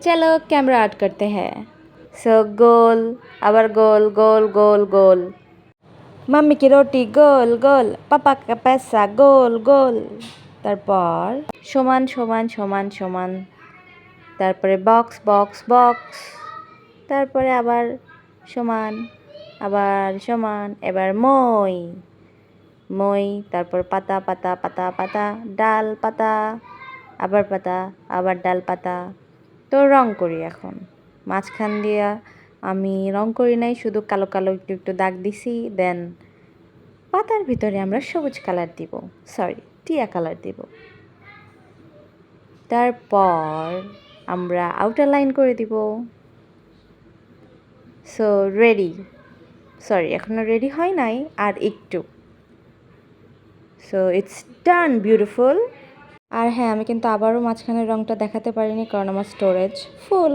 चलो camera out करते हैं। सो गोल, আবার গোল গোল গোল গোল। মাম্মি কি রুটি গোল গোল, পাপা কা पैसा গোল গোল। তারপর সমান সমান সমান সমান, তারপরে বক্স বক্স বক্স, তারপরে আবার সমান, আবার সমান, এবার মই মই, তারপর পাতা পাতা পাতা পাতা, ডাল পাতা, আবার পাতা, আবার ডাল পাতা। তো রং করি এখন। মাঝখান দিয়া আমি রং করি নাই, শুধু কালো কালো একটু একটু দাগ দিছি। দেন পাতার ভিতরে আমরা সবুজ কালার দিব, সরি টিয়া কালার দিব। তারপর আমরা আউটার লাইন করে দিব। সো রেডি, সরি এখনো রেডি হয় নাই, আর একটু। So it's done beautiful. আর হ্যাঁ, আমি কিন্তু আবারও মাঝখানের রংটা দেখাতে পারিনি কারণ আমার স্টোরেজ ফুল।